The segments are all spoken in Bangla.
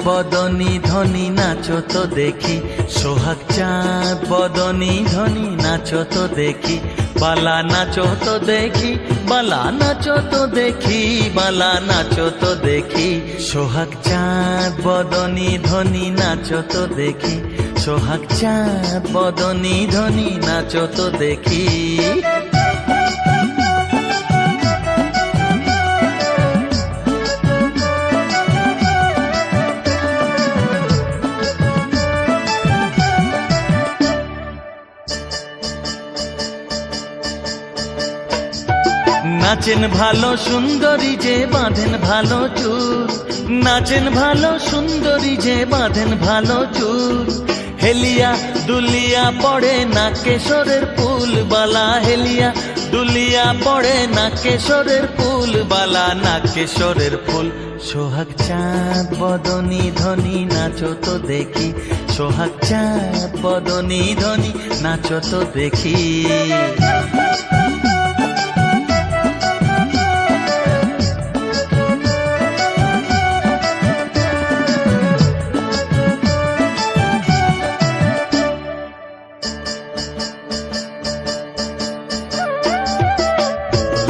বদনী ধনী নাচো তো দেখি, সোহাগ চাঁদ বদনী ধনী নাচো তো দেখি, বালা নাচো তো দেখি, বালা নাচো তো দেখি, বালা নাচো তো দেখি, সোহাগ চাঁদ বদনী ধনী নাচো তো দেখি, সোহাগ চাঁদ বদনী ধনী নাচো তো দেখি। নাচেন ভালো সুন্দরী যে বাঁধেন ভালো চুল, নাচেন ভালো সুন্দরী যে বাঁধেন ভালো চুল, হেলিয়া দুলিয়া পড়ে না কেশরের ফুল বালা, হেলিয়া দুলিয়া পড়ে না কেশরের ফুল বালা, না কেশরের ফুল। সোহাগ চাঁদ বদনী ধনী নাচো তো দেখি, সোহাগ চাঁদ বদনী ধনী নাচো তো দেখি।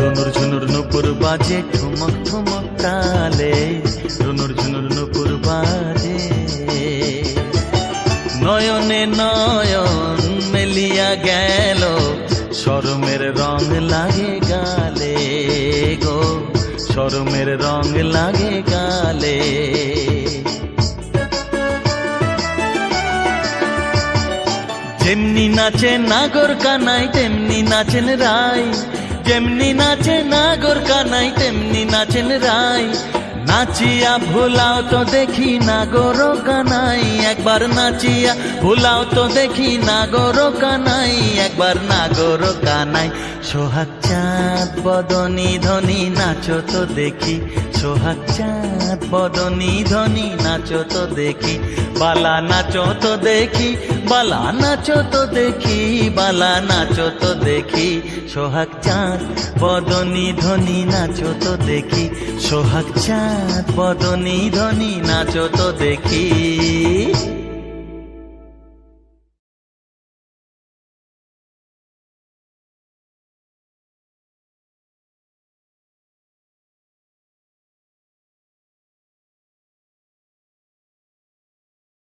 রুনুর ঝুনুর নুপুর বাজে ঠুমক ঠুমক তালে, রুনুর ঝুনুর নুপুর বাজে, নয়নে নয়ন মেলিয়া গেল, শরমের রং লাগে গালে গো, শরমের রং লাগে গালে। যেমনি নাচে নাগর কানাই তেমনি নাচেন রাই, যেমনি নাচে নাগর কানাই তেমনি নাচেন রাই, নাচিয়া ভুলাও তো দেখি নাগর কানাই, একবার নাচিয়া ভুলাও তো দেখি নাগর কানাই, একবার নাগর কানাই। সোহাগ চাঁদ বদনী ধনী নাচো তো দেখি, সোহাগ চাঁদ বদনী ধনী নাচো তো দেখি, বালা নাচো তো দেখি, বালা নাচো তো দেখি, বালা নাচো তো দেখি, সোহাগ চাঁদ বদনী ধনী নাচো তো দেখি, সোহাগ চাঁদ বদনী ধনী নাচো তো দেখি।